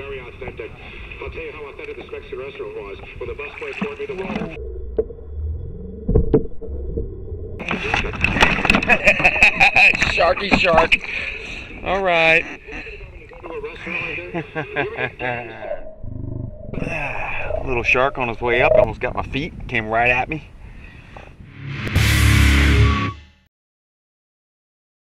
very authentic. I'll tell you how authentic this Mexican restaurant was. When the busboy poured me the water. Sharky shark. All right. Little shark on his way up. Almost got my feet. Came right at me.